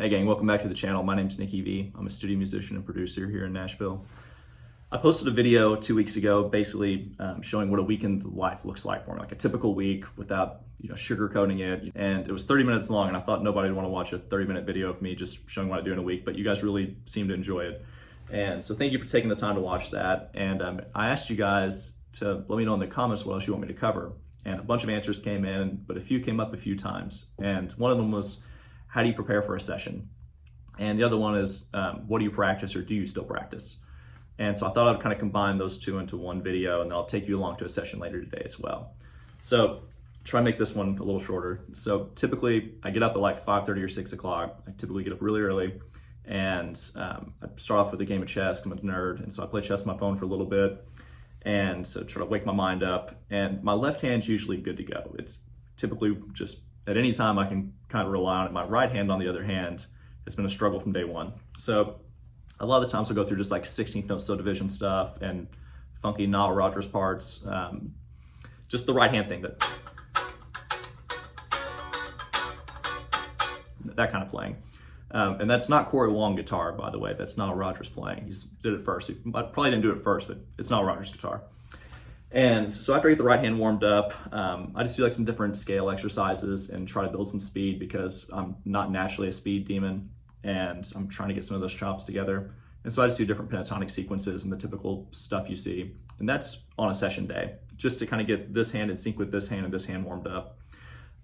Hey gang, welcome back to the channel. My name's Nicky V. I'm a studio musician and producer here in Nashville. I posted a video 2 weeks ago basically showing what a weekend life looks like for me, like a typical week without sugarcoating it. And it was 30 minutes long, and I thought nobody would want to watch a 30-minute video of me just showing what I do in a week, but you guys really seem to enjoy it. And so thank you for taking the time to watch that. And I asked you guys to let me know in the comments what else you want me to cover. And a bunch of answers came in, but a few came up a few times. And one of them was, how do you prepare for a session? And the other one is, what do you practice, or do you still practice? And so I thought I'd kind of combine those two into one video, and then I'll take you along to a session later today as well. So try and make this one a little shorter. So typically I get up at like 5:30 or 6 o'clock. I typically get up really early, and I start off with a game of chess. I'm a nerd, and so I play chess on my phone for a little bit, and so try to wake my mind up. And my left hand's usually good to go. It's typically just at any time I can kind of rely on it. My right hand, on the other hand, has been a struggle from day one. So a lot of the times I'll go through just like 16th note subdivision stuff and funky Nile Rodgers parts. Just the right hand thing, that kind of playing. And that's not Corey Wong guitar, by the way. That's Nile Rodgers playing. He did it first. I probably didn't do it first, but it's Nile Rodgers guitar. And so after I get the right hand warmed up, I just do like some different scale exercises and try to build some speed, because I'm not naturally a speed demon, and I'm trying to get some of those chops together. And so I just do different pentatonic sequences and the typical stuff you see. And that's on a session day, just to kind of get this hand in sync with this hand and this hand warmed up.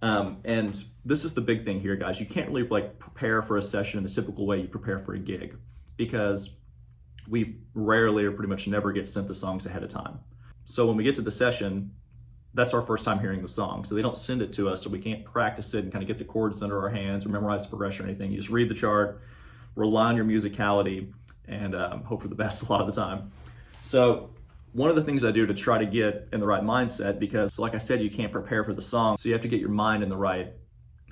And this is the big thing here, guys. You can't really like prepare for a session in the typical way you prepare for a gig, because we rarely or pretty much never get sent the songs ahead of time. So when we get to the session, that's our first time hearing the song. So they don't send it to us, so we can't practice it and kind of get the chords under our hands or memorize the progression or anything. You just read the chart, rely on your musicality, and hope for the best a lot of the time. So one of the things I do to try to get in the right mindset, because like I said, you can't prepare for the song, so you have to get your mind in the right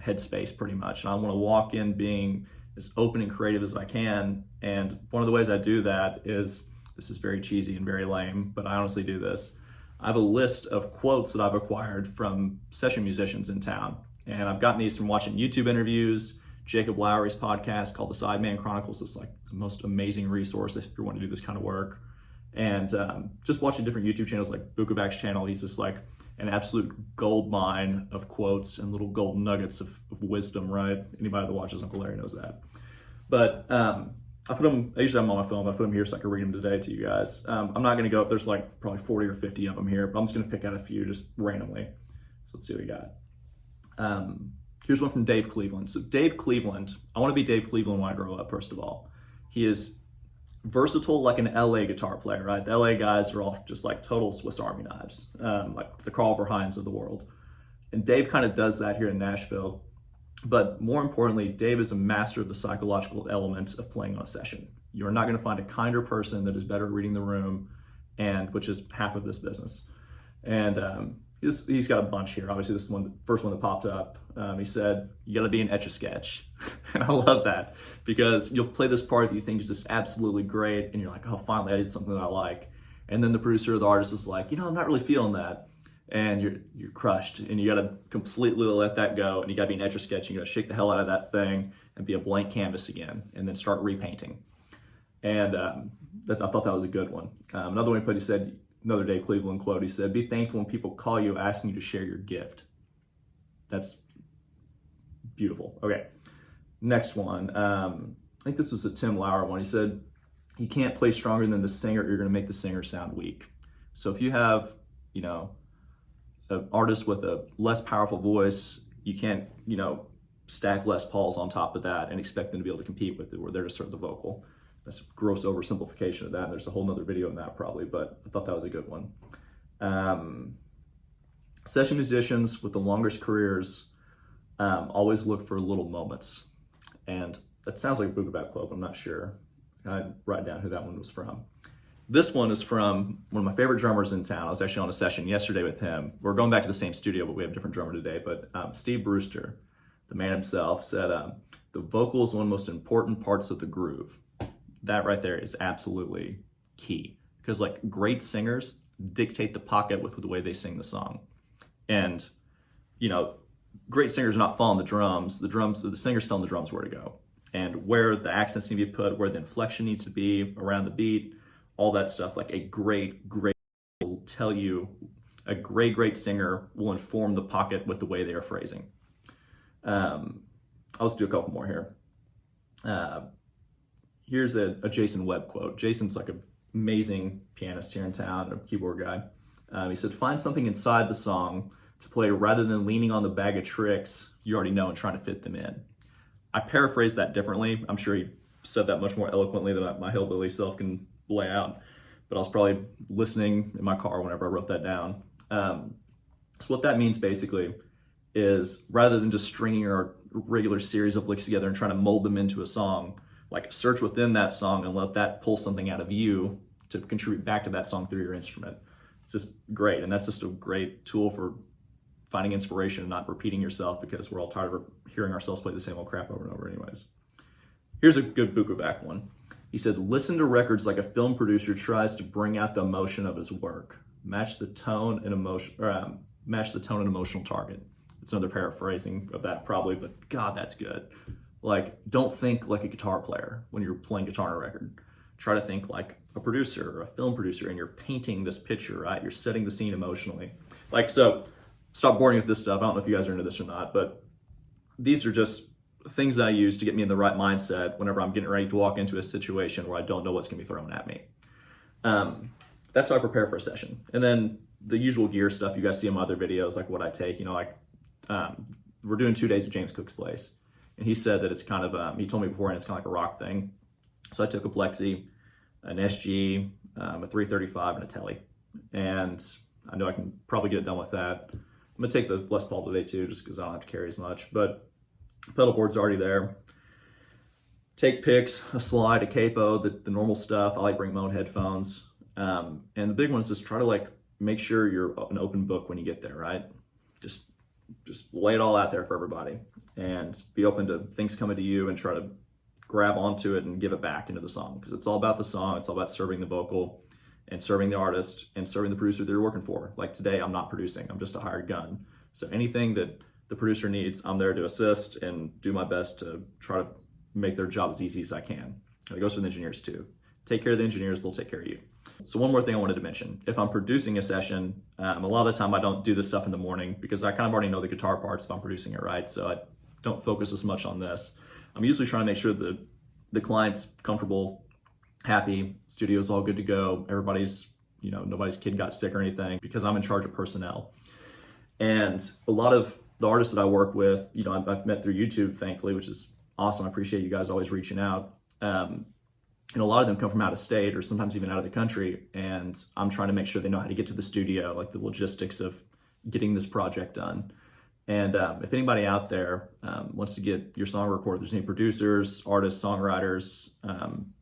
headspace pretty much. And I want to walk in being as open and creative as I can. And one of the ways I do that is, this is very cheesy and very lame, but I honestly do this. I have a list of quotes that I've acquired from session musicians in town. And I've gotten these from watching YouTube interviews. Jacob Lowery's podcast called The Sideman Chronicles is like the most amazing resource if you want to do this kind of work. And just watching different YouTube channels like Bukavac's channel, he's just like an absolute gold mine of quotes and little gold nuggets of wisdom, right? Anybody that watches Uncle Larry knows that. But I usually have them on my phone, but I put them here so I can read them today to you guys. I'm not gonna go up, there's like probably 40 or 50 of them here, but I'm just gonna pick out a few just randomly. So let's see what we got. Here's one from Dave Cleveland. So Dave Cleveland, I wanna be Dave Cleveland when I grow up, first of all. He is versatile like an LA guitar player, right? The LA guys are all just like total Swiss Army knives, like the Carl Verheins of the world. And Dave kind of does that here in Nashville. But more importantly, Dave is a master of the psychological elements of playing on a session. You're not going to find a kinder person that is better at reading the room, and which is half of this business. And he's got a bunch here. Obviously, this is the first one that popped up. He said, you got to be an Etch-a-Sketch. And I love that, because you'll play this part that you think is just absolutely great, and you're like, oh, finally, I did something that I like. And then the producer or the artist is like, I'm not really feeling that. And you're crushed, and you gotta completely let that go, and you gotta be an Etch-a-Sketch. You gotta shake the hell out of that thing and be a blank canvas again, and then start repainting. And I thought that was a good one. Another one he said, another Dave Cleveland quote, he said, be thankful when people call you asking you to share your gift. That's beautiful. Okay, next one. I think this was a Tim Lauer one. He said, you can't play stronger than the singer, or you're gonna make the singer sound weak. So if you have, an artist with a less powerful voice, you can't, stack Les Pauls on top of that and expect them to be able to compete with it, where they're just sort of the vocal. That's a gross oversimplification of that. There's a whole nother video on that probably, but I thought that was a good one. Session musicians with the longest careers always look for little moments. And that sounds like a Bukavac quote, but I'm not sure. I'd write down who that one was from. This one is from one of my favorite drummers in town. I was actually on a session yesterday with him. We're going back to the same studio, but we have a different drummer today. But Steve Brewster, the man himself, said, the vocal is one of the most important parts of the groove. That right there is absolutely key, because like great singers dictate the pocket with the way they sing the song. And, great singers are not following the drums. The singer's telling the drums where to go. and where the accents need to be put, where the inflection needs to be around the beat, all that stuff. Like a great will tell you, a great singer will inform the pocket with the way they are phrasing. I'll just do a couple more here. Here's a Jason Webb quote. Jason's like an amazing pianist here in town, a keyboard guy. He said, find something inside the song to play rather than leaning on the bag of tricks you already know and trying to fit them in. I paraphrase that differently. I'm sure he said that much more eloquently than my hillbilly self can lay out, but I was probably listening in my car whenever I wrote that down. So what that means basically is, rather than just stringing a regular series of licks together and trying to mold them into a song, like search within that song and let that pull something out of you to contribute back to that song through your instrument. It's just great, and that's just a great tool for finding inspiration and not repeating yourself, because we're all tired of hearing ourselves play the same old crap over and over anyways. Here's a good Bukovac one. He said, listen to records like a film producer tries to bring out the emotion of his work. Match the tone and emotional target. It's another paraphrasing of that probably, but God, that's good. Like, don't think like a guitar player when you're playing guitar on a record. Try to think like a producer or a film producer, and you're painting this picture, right? You're setting the scene emotionally. Like, so stop boring with this stuff. I don't know if you guys are into this or not, but these are just things that I use to get me in the right mindset whenever I'm getting ready to walk into a situation where I don't know what's gonna be thrown at me. That's how I prepare for a session. And then the usual gear stuff you guys see in my other videos, like what I take, we're doing 2 days at James Cook's place. And he said that it's kind of, he told me beforehand, it's kind of like a rock thing. So I took a Plexi, an SG, a 335, and a Tele. And I know I can probably get it done with that. I'm gonna take the Les Paul today too, just because I don't have to carry as much, but pedal board's already there. Take picks, a slide, a capo, the normal stuff. I like bring my own headphones. And the big one is just try to like make sure you're an open book when you get there, right? Just lay it all out there for everybody and be open to things coming to you and try to grab onto it and give it back into the song, because it's all about the song. It's all about serving the vocal and serving the artist and serving the producer that you're working for. Like today, I'm not producing, I'm just a hired gun. So anything that the producer needs, I'm there to assist and do my best to try to make their job as easy as I can. And it goes for the engineers too. Take care of the engineers, they'll take care of you. So one more thing I wanted to mention. If I'm producing a session, a lot of the time I don't do this stuff in the morning because I kind of already know the guitar parts if I'm producing it, right? So I don't focus as much on this. I'm usually trying to make sure that the client's comfortable, happy, studio's all good to go, everybody's, nobody's kid got sick or anything, because I'm in charge of personnel. And a lot of the artists that I work with, I've met through YouTube, thankfully, which is awesome. I appreciate you guys always reaching out. And a lot of them come from out of state or sometimes even out of the country. And I'm trying to make sure they know how to get to the studio, like the logistics of getting this project done. And if anybody out there wants to get your song recorded, there's any producers, artists, songwriters,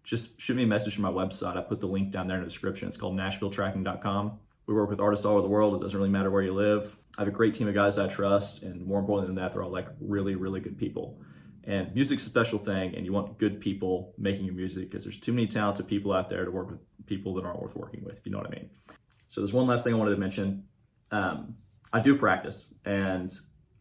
just shoot me a message from my website. I put the link down there in the description. It's called NashvilleTracking.com. We work with artists all over the world. It doesn't really matter where you live. I have a great team of guys I trust, and more importantly than that, they're all like really, really good people. And music's a special thing, and you want good people making your music, because there's too many talented people out there to work with people that aren't worth working with, if you know what I mean. So there's one last thing I wanted to mention. I do practice, and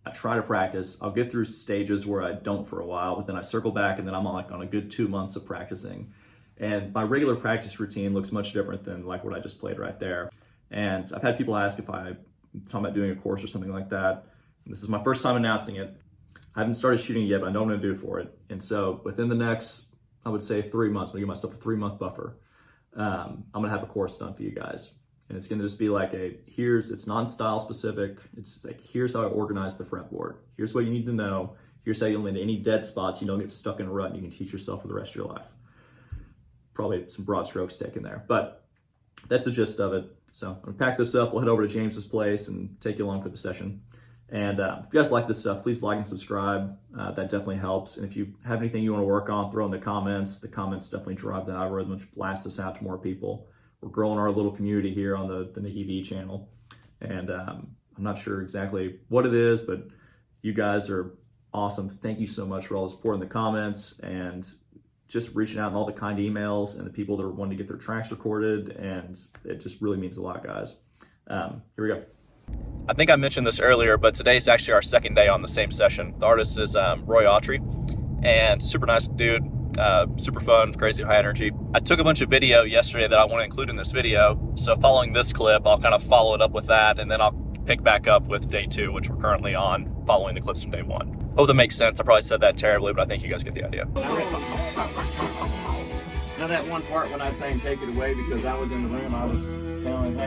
I try to practice. I'll get through stages where I don't for a while, but then I circle back, and then I'm on a good 2 months of practicing. And my regular practice routine looks much different than like what I just played right there. And I've had people ask if I'm talking about doing a course or something like that. And this is my first time announcing it. I haven't started shooting yet, but I know what I'm gonna do for it. And so within the next, I would say 3 months, I'm gonna give myself a 3-month buffer. I'm gonna have a course done for you guys. And it's gonna just be like it's non-style specific. It's just like, here's how I organize the fretboard. Here's what you need to know. Here's how you eliminate any dead spots. You don't get stuck in a rut, and you can teach yourself for the rest of your life. Probably some broad strokes taken there, but that's the gist of it. So I'm gonna pack this up. We'll head over to James's place and take you along for the session. And if you guys like this stuff, please like and subscribe. That definitely helps. And if you have anything you want to work on, throw in the comments. The comments definitely drive the algorithm, which blasts us out to more people. We're growing our little community here on the Nicky V channel. And I'm not sure exactly what it is, but you guys are awesome. Thank you so much for all the support in the comments and just reaching out and all the kind emails and the people that are wanting to get their tracks recorded. And it just really means a lot, guys. Here we go. I think I mentioned this earlier, but today's actually our second day on the same session. The artist is Rob Autry, and super nice dude, super fun, crazy high energy. I took a bunch of video yesterday that I want to include in this video, so following this clip, I'll kind of follow it up with that, and then I'll pick back up with day 2, which we're currently on, following the clips from day 1. Hope that makes sense. I probably said that terribly, but I think you guys get the idea. Now that one part when I was saying take it away because I was in the room, I was telling him.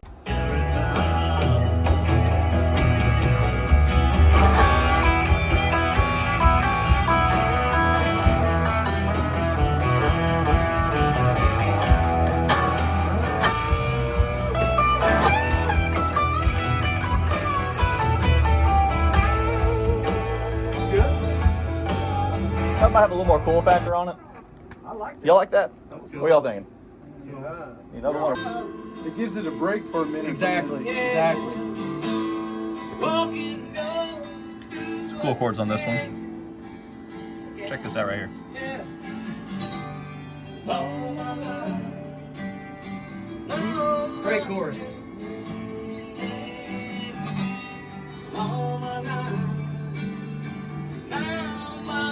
That might have a little more cool factor on it. I like that. Y'all like that? Good. What y'all thinking? Yeah. Another one? It gives it a break for a minute. Exactly. Some cool chords on this one. Check this out right here. Great chorus.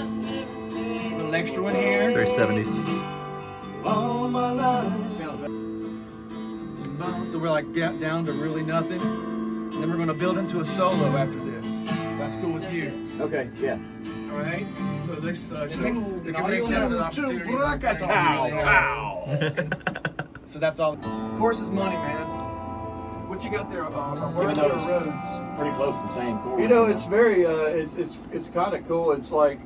Little extra one here. Very 70s. So we're like down to really nothing. And then we're going to build into a solo after this. That's cool with you. Okay, yeah. All right. So this Mix- it gives us an opportunity. So that's all. Of course, it's money, man. What you got there? Even though it's pretty close to the same chord. You know, it's very, it's kind of cool. It's like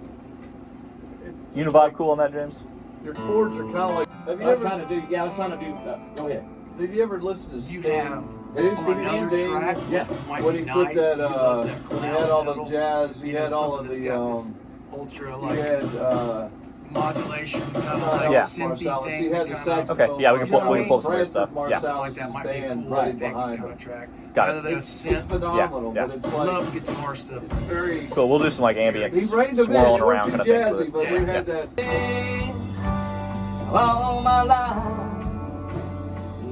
Univibe cool on that, James? your chords are kind of like. Have you I was ever? trying to do, go ahead. Did you ever listen to You Sting? have Who's Stevie another Sting? track. Yeah. When he put that, he had all the jazz. He had all of the. Ultra He like had. modulation, kind of like Yeah. synthy Marsalis. thing. He had the kinda- saxophone. Okay, yeah, we can pull some Bradford stuff. Yeah. Something like Marsalis' that might be a band cool right effect behind kind of it. track. Got it. Rather than a It's synth. phenomenal, Yeah, but it's Love like guitar stuff. very. So we'll do some like ambient He reined him in. swirling It around wasn't kind too of things jazzy, with but it. we Yeah, had yeah. that. All my life,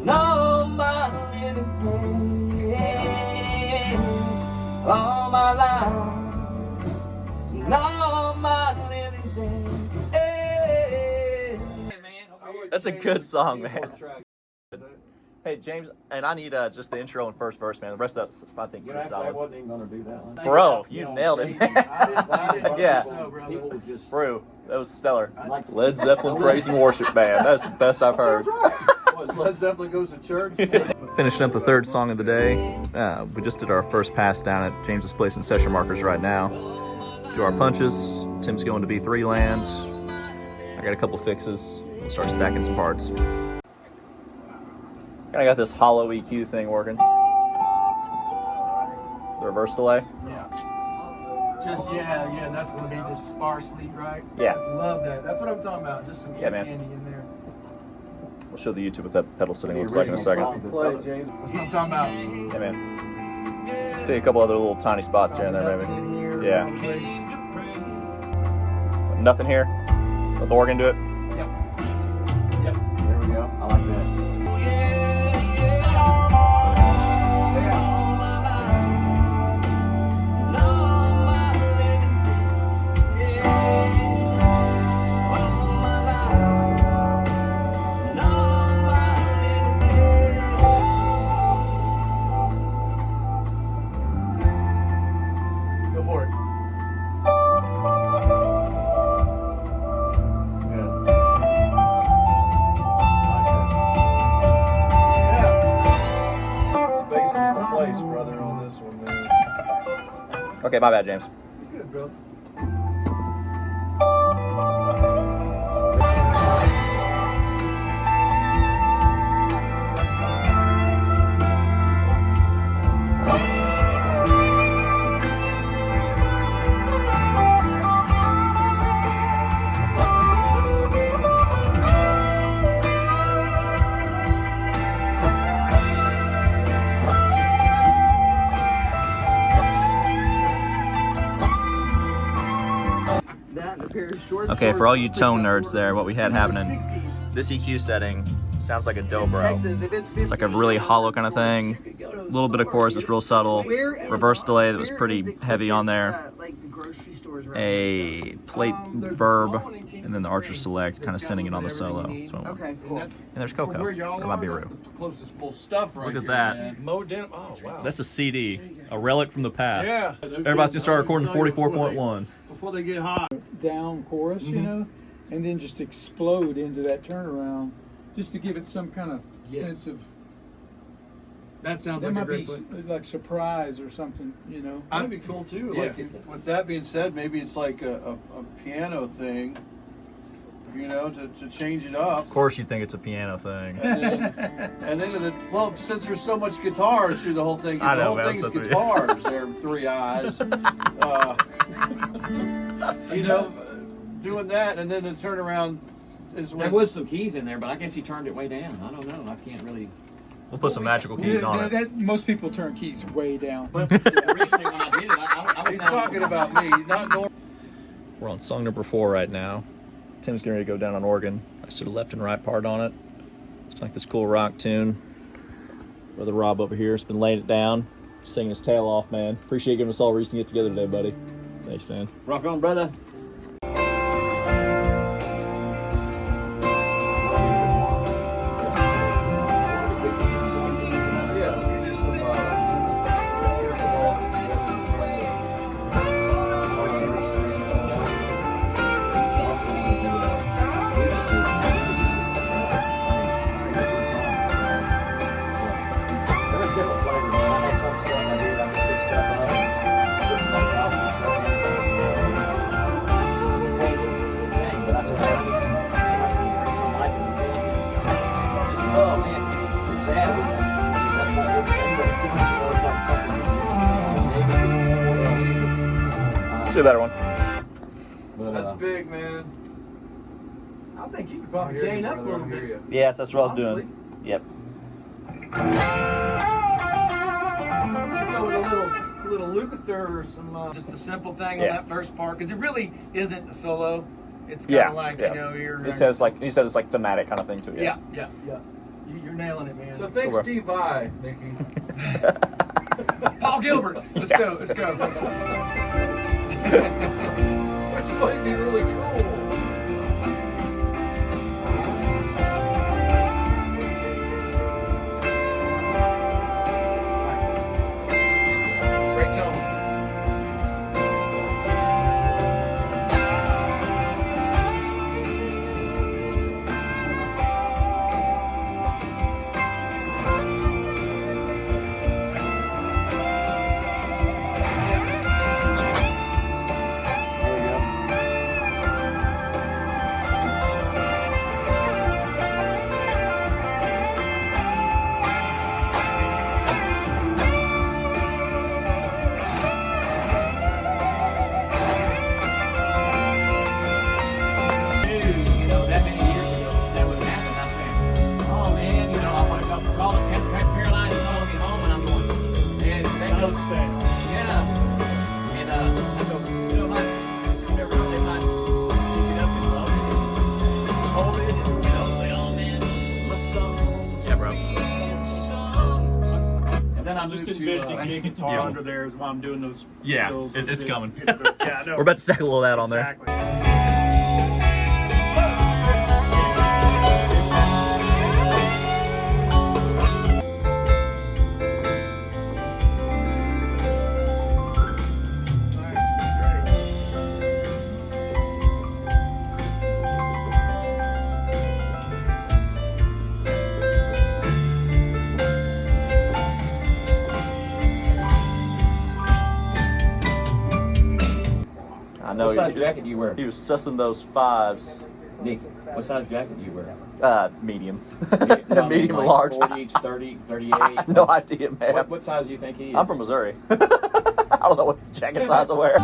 no my living days. All my life, no my living days. That's a good song, man. Hey, James, and I need just the intro and first verse, man. The rest of that's, I think, You know, pretty actually, I solid. wasn't even going to do that one. Bro, You you know, nailed it, stage, man. I didn't Yeah. know, people were just. Bro, that was stellar. Like- Led Zeppelin Praise and Worship Band. That's the best I've heard. What, Led Zeppelin goes to church. Finishing up the third song of the day. We just did our first pass down at James's place in Session Markers right now. Do our punches. Tim's going to B3 land. I got a couple fixes. We'll start stacking some parts. I got this hollow EQ thing working. The reverse delay. Yeah. That's gonna be just sparsely, right? Yeah. Love that. That's what I'm talking about. Just some Yeah, man. candy in there. We'll show the YouTube what that pedal setting looks like in a second. Play, James. That's what I'm talking about. Yeah, man. Let's pick a couple other little tiny spots here and there, maybe. In here, Yeah. probably. Nothing here. Let the organ do it. There we go. I like that. Go for it. Space is the place, brother, on this one, man. Okay, my bad, James. Good, bro. Okay, for all you tone nerds there, what we had happening, this EQ setting sounds like a dobro. It's like a really hollow kind of thing. A little bit of chorus is real subtle. Reverse delay that was pretty heavy on there. a plate verb, and then the Archer Select, kind of sending it on the solo. Okay, cool. And there's Coco, or my Beeroo. Closest full stuff right Look at here, that. man. Modem. Oh wow. That's a CD, a relic from the past. Yeah. Everybody's gonna start recording 44.1. Before they get hot. Down chorus, you know, and then just explode into that turnaround, just to give it some kind of sense of. That sounds There like a might great be play. like surprise or something, you know. That'd be cool too. Yeah. Like, with that being said, maybe it's like a piano thing, you know, to change it up. Of course you think it's a piano thing. And then, well, since there's so much guitars through the whole thing, I the know, whole man, thing's that's supposed to be- guitars. There are three eyes. You know, doing that, and then the turnaround is There was some keys in there, but I guess he turned it way down. I don't know. I can't really. We'll put some magical keys on it. Most people turn keys way down. But originally when I did it, I was He's down talking about me, not normal. We're on song number 4 right now. Tim's getting ready to go down on organ. I stood a left and right part on it. It's like this cool rock tune. Brother Rob over here has been laying it down, singing his tail off, man. Appreciate giving us all a reason to get together today, buddy. Thanks, man. Rock on, brother. Let's do a better one. That's big, man. I think you could probably gain up a little bit. Yes, that's what I was doing. Yep. Go with a little Lukather or some, just a simple thing on that first part, because it really isn't a solo. It's kind of like, you know, you're. He said it's like thematic kind of thing too. Yeah. You're nailing it, man. So think Steve Vai, Nicky. Paul Gilbert. Let's go. Let's go. Which might be really cool. Great tone. I'm just envisioning a guitar under there is why I'm doing those. Yeah, those it's coming. Yeah, I know. We're about to stack a little of that on there. Exactly. I know What size jacket do you wear? He was sussing those 5s. Nick, what size jacket do you wear? Medium. Medium, Medium like large. 40, 30, 38. I have no idea, man. What size do you think he is? I'm from Missouri. I don't know what jacket size I wear.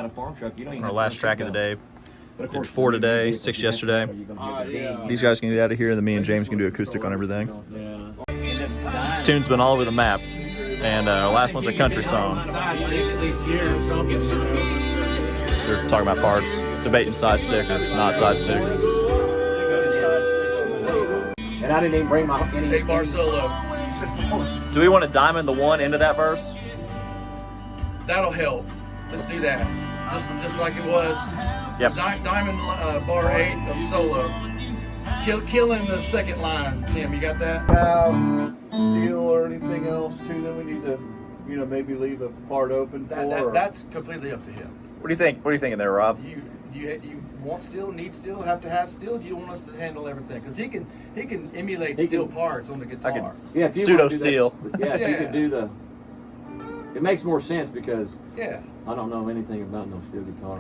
got a farm truck, you don't even Our have to last have track of the day. But of Did course, 4 when you today, get 6 the yesterday. you're gonna get the These guys can get out of here, and then me and James can do acoustic on everything. Yeah. This tune's been all over the map, and our last one's a country song. They're talking about parts, debating side stick or not side stick. And I didn't even bring my any 8-bar solo. Do we want to diamond the one into that verse? That'll help. Let's do that. Just like it was. Yep. Diamond bar 8 of solo. Killing the second line. Tim, you got that? Steel or anything else too that we need to, maybe leave a part open for? That's completely up to him. What do you think? What are you thinking there, Rob? You want steel, need steel, have to have steel? Do you want us to handle everything? Because he can emulate steel parts on the guitar. Yeah, if you Pseudo wanna do that- steel. Yeah, if you could do the. It makes more sense because Yeah. I don't know anything about no steel guitar.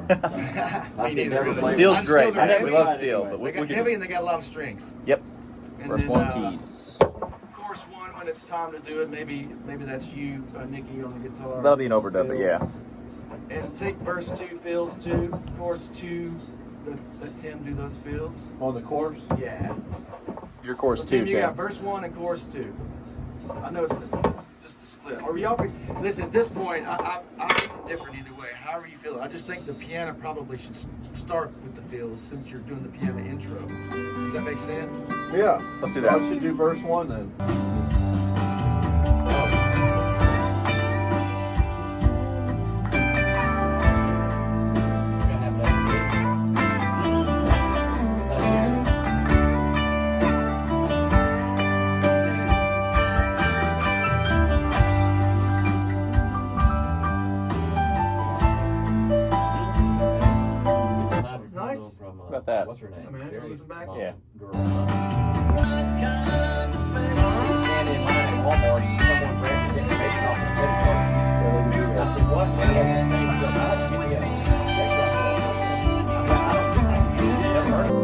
Me neither, really. Steel's great. They're heavy. We love steel, but They got we heavy can. and they got a lot of strings. Yep. And Verse then, 1 keys. Chorus 1, when it's time to do it, maybe that's you, Nicky, on the guitar. That'll be an overdub, but yeah. And take verse 2 fills 2, chorus 2. Let Tim do those fills. On the course? Yeah. Your chorus So too, Tim, you got Tim. verse 1 and chorus 2. I know it's just a split. Or y'all, listen, at this point, I'm different either way. However you feel. I just think the piano probably should start with the fills since you're doing the piano intro. Does that make sense? Yeah. Let's do that. I should do verse 1 then. Nice. From, About that? What's her name? Hey, man, Jerry? listen back. Mom. Yeah. Girl. Standing in line at Walmart, someone grabbed his information off his credit card. I said, what? He has his name. He goes, "How did you get me a check from him?" I don't think I've never heard of it.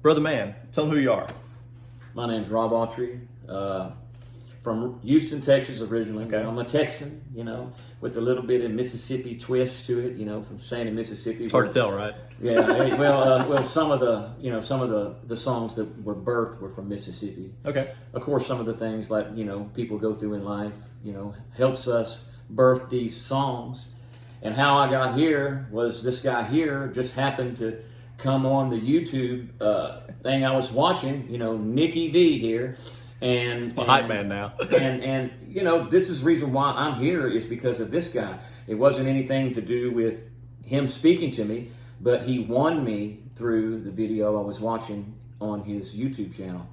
Brother Man, tell them who you are. My name's Rob Autry, from Houston, Texas originally. Okay. I'm a Texan, with a little bit of Mississippi twist to it, from Sandy, Mississippi. It's hard to tell, right? Yeah, well, some of the songs that were birthed were from Mississippi. Okay. Of course, some of the things like people go through in life, helps us birth these songs. And how I got here was this guy here just happened to come on the YouTube thing I was watching, Nicky V here. And My hype man now. and this is the reason why I'm here is because of this guy. It wasn't anything to do with him speaking to me, but he won me through the video I was watching on his YouTube channel.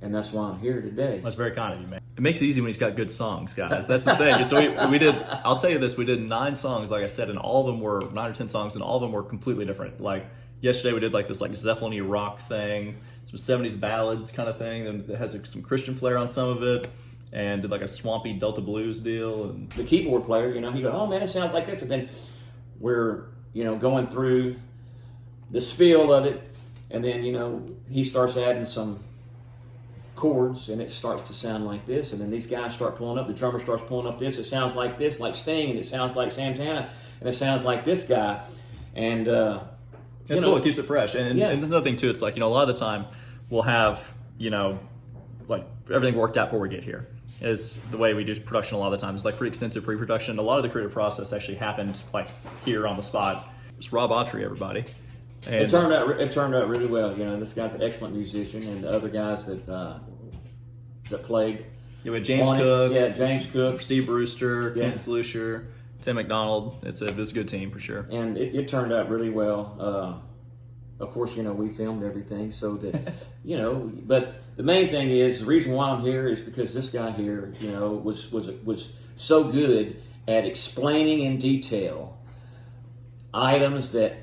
And that's why I'm here today. That's very kind of you, man. It makes it easy when he's got good songs, guys. That's the thing. So we did, I'll tell you this, we did 9 songs, like I said, and all of them were 9 or 10 songs, and all of them were completely different. Like yesterday we did like this Zeppelin-y rock thing, some 70s ballads kind of thing, and it has some Christian flair on some of it, and did like a swampy Delta blues deal. And The keyboard player, he goes, oh man, it sounds like this. And then we're, going through the spiel of it, and then, he starts adding some chords, and it starts to sound like this, and then these guys start pulling up, the drummer starts pulling up this, it sounds like this, like Sting, and it sounds like Santana, and it sounds like this guy, and it's cool, it keeps it fresh. And Yeah. there's another thing too, it's like, a lot of the time we'll have, like everything worked out before we get here. Is the way we do production a lot of the time. It's like pretty extensive pre-production. A lot of the creative process actually happened like here on the spot. It's Rob Autry, everybody. And it turned out really well. This guy's an excellent musician, and the other guys that played. yeah, with James on it- Cook, yeah, James Cook, Steve Brewster, Yeah. Kent Slusher, Tim McDonald. It's a good team for sure. and it turned out really well. Of course, we filmed everything so that, but the main thing is the reason why I'm here is because this guy here, was so good at explaining in detail items that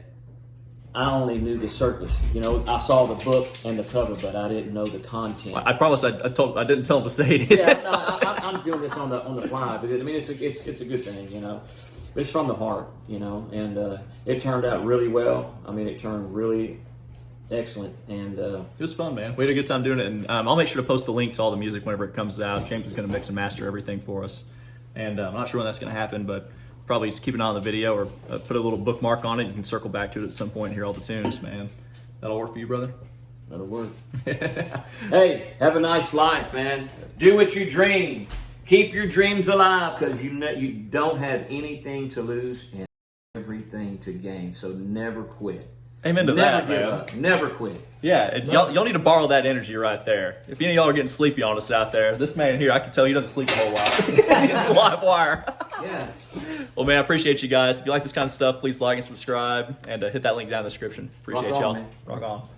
I only knew the surface. You know, I saw the book and the cover, but I didn't know the content. I promise I didn't tell him to say it. Yeah, no, I'm doing this on the fly, but I mean, it's a good thing, you know. But it's from the heart, you know, and it turned out really well. I mean, it turned really excellent, and It was fun, man. We had a good time doing it, and I'll make sure to post the link to all the music whenever it comes out. James is going to mix and master everything for us, and I'm not sure when that's going to happen, but probably just keep an eye on the video or put a little bookmark on it. You can circle back to it at some point and hear all the tunes, man. That'll work for you, brother? that'll work. Hey, have a nice life, man. Do what you dream. Keep your dreams alive, because you don't have anything to lose and everything to gain. So never quit. Amen to Never that, give man. up. Never quit. Yeah, and y'all need to borrow that energy right there. If any of y'all are getting sleepy on us out there, this man here, I can tell he doesn't sleep a whole lot. He's a live wire. Yeah. Well, man, I appreciate you guys. If you like this kind of stuff, please like and subscribe, and hit that link down in the description. Appreciate Rock on, y'all. man. Rock on.